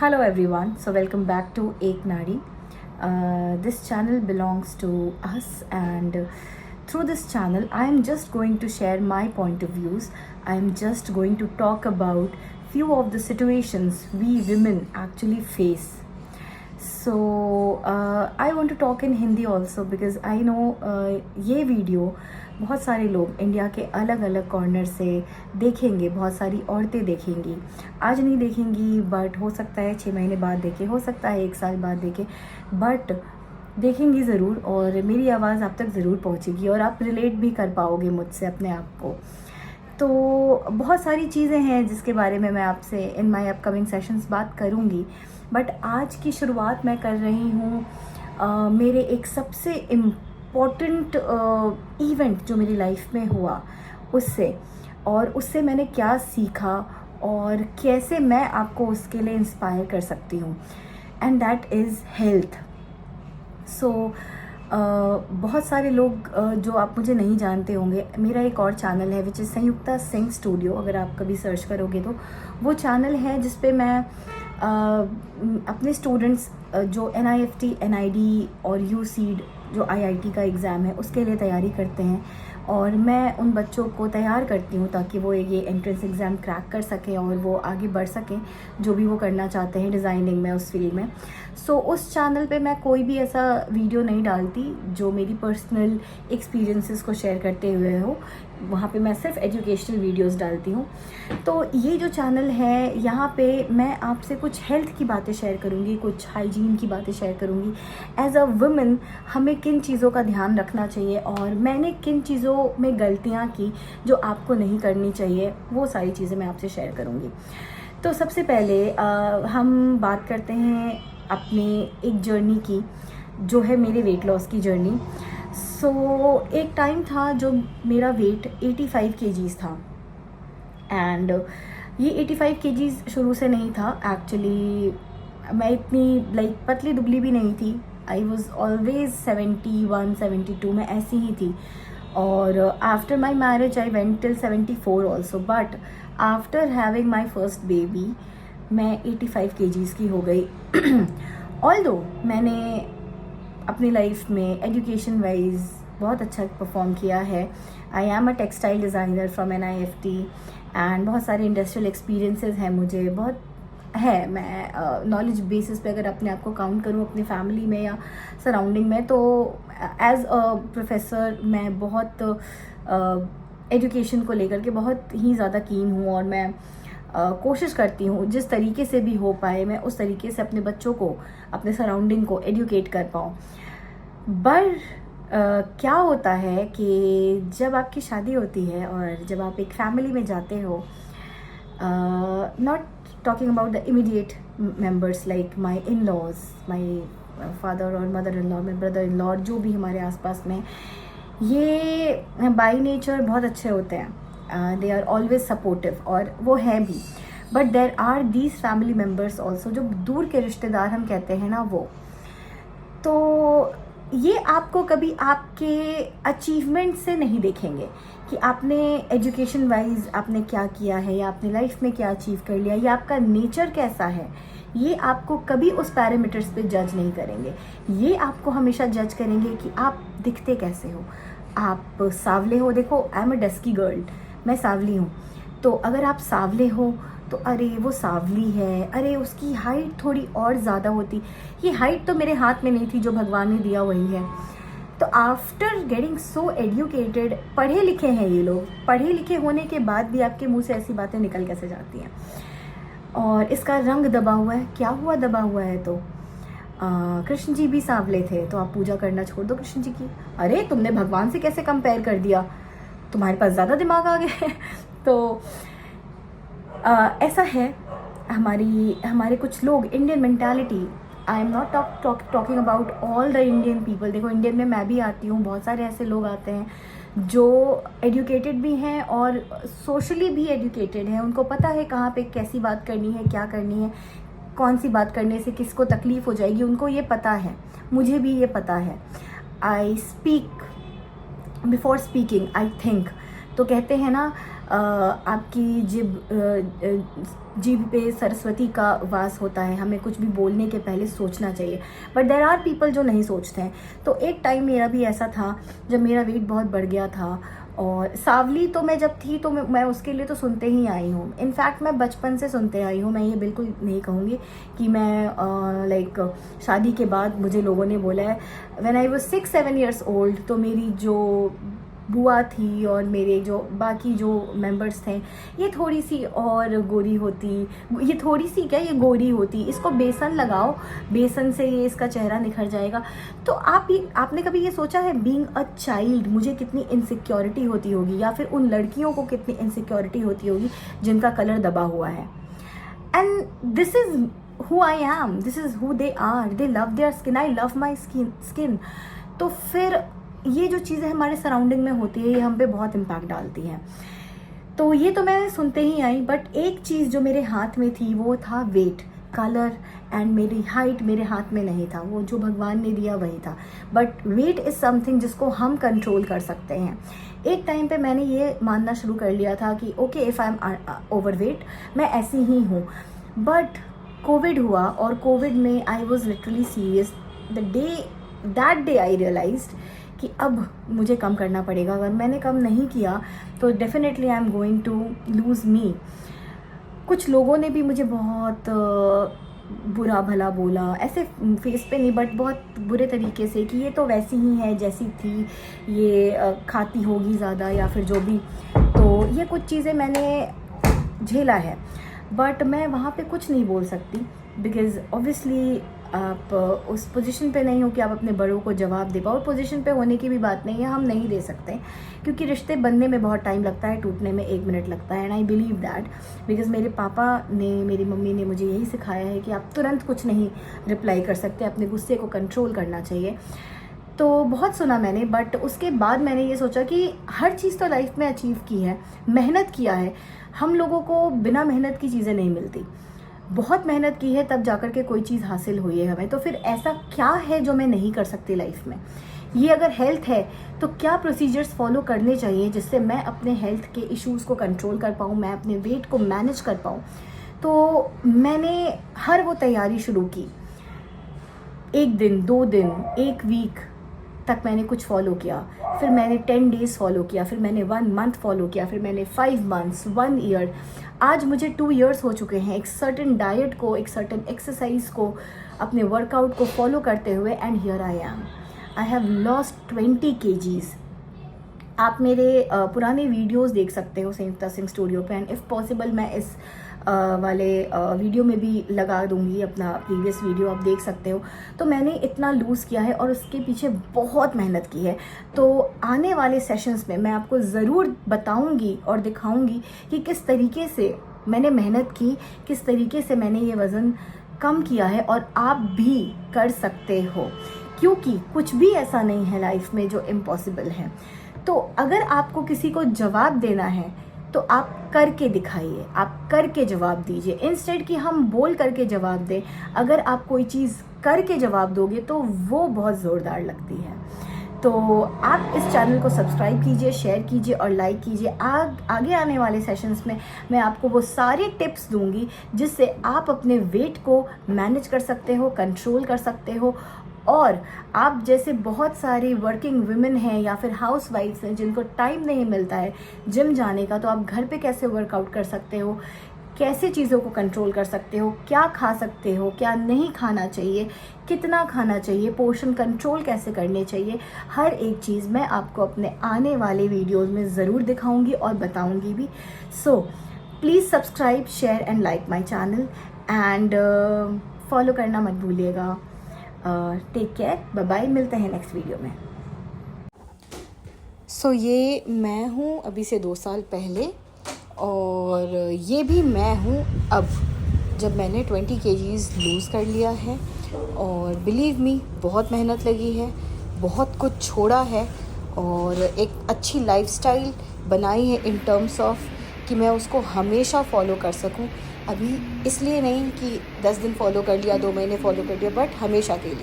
Hello everyone, so welcome back to Ek Nadi. This channel belongs to us, and through this channel I am just going to share my point of views. I am just going to talk about few of the situations we women actually face. So I want to talk in Hindi also because I know ये video बहुत सारे लोग India के अलग अलग corner से देखेंगे, बहुत सारी औरतें देखेंगी, आज नहीं देखेंगी बट हो सकता है 6 महीने बाद देखें, हो सकता है 1 साल बाद देखें, बट देखेंगी ज़रूर और मेरी आवाज़ आप तक ज़रूर पहुंचेगी और आप रिलेट भी कर पाओगे मुझसे अपने आप को। तो बहुत सारी चीज़ें हैं जिसके बारे में मैं आपसे इन माय अपकमिंग सेशंस बात करूँगी, बट आज की शुरुआत मैं कर रही हूँ मेरे एक सबसे इम्पोर्टेंट इवेंट जो मेरी लाइफ में हुआ उससे, और उससे मैंने क्या सीखा और कैसे मैं आपको उसके लिए इंस्पायर कर सकती हूँ, एंड दैट इज़ हेल्थ। सो बहुत सारे लोग जो आप मुझे नहीं जानते होंगे, मेरा एक और चैनल है which is Sanyukta Singh studio. अगर आप कभी सर्च करोगे तो वो चैनल है जिस पे मैं अपने स्टूडेंट्स जो NIFT, NID और USEED जो IIT का एग्ज़ाम है उसके लिए तैयारी करते हैं, और मैं उन बच्चों को तैयार करती हूँ ताकि वो ये एंट्रेंस एग्ज़ाम क्रैक कर सकें और वो आगे बढ़ सकें जो भी वो करना चाहते हैं डिज़ाइनिंग में, उस फील्ड में। सो उस चैनल पे मैं कोई भी ऐसा वीडियो नहीं डालती जो मेरी पर्सनल एक्सपीरियंसेस को शेयर करते हुए हो, वहाँ पे मैं सिर्फ एजुकेशनल वीडियोस डालती हूँ। तो ये जो चैनल है यहाँ पे मैं आपसे कुछ हेल्थ की बातें शेयर करूँगी, कुछ हाइजीन की बातें शेयर करूँगी। एज अ वुमेन हमें किन चीज़ों का ध्यान रखना चाहिए और मैंने किन चीज़ों में गलतियाँ की जो आपको नहीं करनी चाहिए, वो सारी चीज़ें मैं आपसे शेयर करूँगी। तो सबसे पहले हम बात करते हैं अपने एक जर्नी की, जो है मेरे वेट लॉस की जर्नी। सो एक टाइम था जो मेरा वेट 85 kgs था, एंड ये 85 kgs शुरू से नहीं था एक्चुअली। मैं इतनी पतली दुबली भी नहीं थी, आई वॉज ऑलवेज 71, 72 में ऐसी ही थी। और after my marriage I went till 74 also, but after having my first baby मैं 85 kgs की हो गई। ऑल्दो मैंने अपनी लाइफ में एजुकेशन वाइज बहुत अच्छा परफॉर्म किया है। I am a textile designer from NIFT, and बहुत सारे इंडस्ट्रियल एक्सपीरियंसेस हैं मुझे, बहुत है। मैं नॉलेज बेसिस पे अगर अपने आप को काउंट करूँ अपनी फैमिली में या सराउंडिंग में, तो एज अ प्रोफेसर मैं बहुत एजुकेशन को लेकर के बहुत ही ज़्यादा कीन हूँ, और मैं कोशिश करती हूँ जिस तरीके से भी हो पाए मैं उस तरीके से अपने बच्चों को, अपने सराउंडिंग को एजुकेट कर पाऊँ। बट क्या होता है कि जब आपकी शादी होती है और जब आप एक फैमिली में जाते हो, not talking about the immediate members like my in laws, my father और mother in law, my brother in law, जो भी हमारे आसपास में, ये बाई नेचर बहुत अच्छे होते हैं, दे आर ऑलवेज सपोर्टिव, और वो हैं भी। But there are these family members also, जो दूर के रिश्तेदार हम कहते हैं ना, वो तो ये आपको कभी आपके अचीवमेंट से नहीं देखेंगे कि आपने एजुकेशन वाइज आपने क्या किया है या आपने लाइफ में क्या अचीव कर लिया या आपका नेचर कैसा है। ये आपको कभी उस पैरामीटर्स पे जज नहीं करेंगे, ये आपको हमेशा जज करेंगे कि आप दिखते कैसे हो। आप सांवले हो, देखो I am a dusky girl, मैं सांवली हूँ, तो अगर आप सांवले हो तो अरे वो सांवली है, अरे उसकी हाइट थोड़ी और ज़्यादा होती। ये हाइट तो मेरे हाथ में नहीं थी, जो भगवान ने दिया वही है। तो आफ्टर गेटिंग सो एजुकेटेड, पढ़े लिखे हैं ये लोग, पढ़े लिखे होने के बाद भी आपके मुंह से ऐसी बातें निकल कैसे जाती हैं। और इसका रंग दबा हुआ है, क्या हुआ दबा हुआ है? तो कृष्ण जी भी सांवले थे, तो आप पूजा करना छोड़ दो कृष्ण जी की। अरे तुमने भगवान से कैसे कंपेयर कर दिया, तुम्हारे पास ज़्यादा दिमाग आ गया है। तो ऐसा है हमारे कुछ लोग, Indian mentality. I am not talking about all the Indian people. देखो इंडियन में मैं भी आती हूँ, बहुत सारे ऐसे लोग आते हैं जो एजुकेटेड भी हैं और सोशली भी एजुकेटेड हैं, उनको पता है कहाँ पे कैसी बात करनी है, क्या करनी है, कौन सी बात करने से किसको तकलीफ़ हो जाएगी, उनको ये पता है, मुझे भी ये पता है। I speak before speaking, I think. तो कहते हैं ना आपकी जीभ पे सरस्वती का वास होता है, हमें कुछ भी बोलने के पहले सोचना चाहिए, बट देयर आर पीपल जो नहीं सोचते हैं। तो एक टाइम मेरा भी ऐसा था जब मेरा वेट बहुत बढ़ गया था, और सावली तो मैं जब थी तो मैं उसके लिए तो सुनते ही आई हूँ। इनफैक्ट मैं बचपन से सुनते आई हूँ, मैं ये बिल्कुल नहीं कहूँगी कि मैं लाइक शादी के बाद मुझे लोगों ने बोला है। When I was 6-7 years old, तो मेरी जो बुआ थी और मेरे जो बाकी जो मेंबर्स थे, ये थोड़ी सी और गोरी होती, ये थोड़ी सी क्या, ये गोरी होती, इसको बेसन लगाओ, बेसन से ये इसका चेहरा निखर जाएगा। तो आपने कभी ये सोचा है, बीइंग अ चाइल्ड मुझे कितनी इनसिक्योरिटी होती होगी, या फिर उन लड़कियों को कितनी इनसिक्योरिटी होती होगी जिनका कलर दबा हुआ है। And this is who I am, this is who they are, they love their skin, I love my skin। तो फिर ये जो चीज़ें हमारे सराउंडिंग में होती है, ये हम पे बहुत इम्पैक्ट डालती हैं। तो ये तो मैं सुनते ही आई, बट एक चीज़ जो मेरे हाथ में थी वो था वेट, कलर एंड मेरी हाइट मेरे हाथ में नहीं था, वो जो भगवान ने दिया वही था। बट वेट इज़ समथिंग जिसको हम कंट्रोल कर सकते हैं। एक टाइम पे मैंने ये मानना शुरू कर लिया था कि okay, if I am over weight, मैं ऐसी ही हूँ। बट कोविड हुआ, और कोविड में I was literally serious. That day I realized कि अब मुझे कम करना पड़ेगा। अगर मैंने कम नहीं किया तो definitely I am going to lose me. कुछ लोगों ने भी मुझे बहुत बुरा भला बोला, ऐसे फेस पे नहीं बट बहुत बुरे तरीके से, कि ये तो वैसी ही है जैसी थी, ये खाती होगी ज़्यादा या फिर जो भी। तो ये कुछ चीज़ें मैंने झेला है, बट मैं वहाँ पे कुछ नहीं बोल सकती, बिकॉज़ ऑब्वियसली आप उस पोजीशन पे नहीं हो कि आप अपने बड़ों को जवाब दे पाओ। पोजीशन पे होने की भी बात नहीं है, हम नहीं दे सकते, क्योंकि रिश्ते बनने में बहुत टाइम लगता है, टूटने में 1 मिनट लगता है। And I believe that, because मेरे पापा ने, मेरी मम्मी ने मुझे यही सिखाया है कि आप तुरंत कुछ नहीं रिप्लाई कर सकते, अपने गुस्से को कंट्रोल करना चाहिए। तो बहुत सुना मैंने, बट उसके बाद मैंने ये सोचा कि हर चीज़ तो लाइफ में अचीव की है, मेहनत किया है। हम लोगों को बिना मेहनत की चीज़ें नहीं मिलती, बहुत मेहनत की है तब जाकर के कोई चीज़ हासिल हुई है हमें। तो फिर ऐसा क्या है जो मैं नहीं कर सकती लाइफ में? ये अगर हेल्थ है तो क्या प्रोसीजर्स फॉलो करने चाहिए जिससे मैं अपने हेल्थ के इश्यूज़ को कंट्रोल कर पाऊँ, मैं अपने वेट को मैनेज कर पाऊँ। तो मैंने हर वो तैयारी शुरू की। 1 दिन, 2 दिन, 1 वीक तक मैंने कुछ फॉलो किया, फिर मैंने 10 डेज़ फॉलो किया, फिर मैंने 1 मंथ फॉलो किया, फिर मैंने 5 मंथ्स, 1 ईयर, आज मुझे 2 इयर्स हो चुके हैं एक सर्टेन डाइट को, एक सर्टेन एक्सरसाइज को, अपने वर्कआउट को फॉलो करते हुए। And here I am, I have lost 20 kgs। आप मेरे पुराने वीडियोस देख सकते हो संयुक्ता सिंह स्टूडियो पे, एंड इफ़ पॉसिबल मैं इस वाले वीडियो में भी लगा दूंगी अपना प्रीवियस वीडियो, आप देख सकते हो। तो मैंने इतना लूज़ किया है और उसके पीछे बहुत मेहनत की है। तो आने वाले सेशंस में मैं आपको ज़रूर बताऊंगी और दिखाऊंगी कि किस तरीके से मैंने मेहनत की, किस तरीके से मैंने ये वज़न कम किया है, और आप भी कर सकते हो, क्योंकि कुछ भी ऐसा नहीं है लाइफ में जो इम्पॉसिबल है। तो अगर आपको किसी को जवाब देना है तो आप करके दिखाइए, आप करके जवाब दीजिए, इंस्टेड कि हम बोल करके जवाब दें। अगर आप कोई चीज़ करके जवाब दोगे तो वो बहुत ज़ोरदार लगती है। तो आप इस चैनल को सब्सक्राइब कीजिए, शेयर कीजिए और लाइक कीजिए। आगे आने वाले सेशंस में मैं आपको वो सारे टिप्स दूंगी जिससे आप अपने वेट को मैनेज कर सकते हो, कंट्रोल कर सकते हो। और आप जैसे बहुत सारी वर्किंग वुमेन हैं या फिर हाउस वाइफ्स हैं जिनको टाइम नहीं मिलता है जिम जाने का, तो आप घर पे कैसे वर्कआउट कर सकते हो, कैसे चीज़ों को कंट्रोल कर सकते हो, क्या खा सकते हो, क्या नहीं खाना चाहिए, कितना खाना चाहिए, पोर्शन कंट्रोल कैसे करने चाहिए, हर एक चीज़ मैं आपको अपने आने वाले वीडियोस में ज़रूर दिखाऊंगी और बताऊंगी भी। So please subscribe, share and like my channel, and follow करना मत भूलिएगा। टेक केयर, बाय बाय, मिलते हैं नेक्स्ट वीडियो में। सो ये मैं हूँ अभी से 2 साल पहले, और ये भी मैं हूँ अब जब मैंने 20 kgs लूज़ कर लिया है। और बिलीव मी, बहुत मेहनत लगी है, बहुत कुछ छोड़ा है, और एक अच्छी लाइफस्टाइल बनाई है इन टर्म्स ऑफ कि मैं उसको हमेशा फॉलो कर सकूं। अभी इसलिए नहीं कि 10 दिन फॉलो कर लिया, 2 महीने फॉलो कर लिया, बट हमेशा के लिए।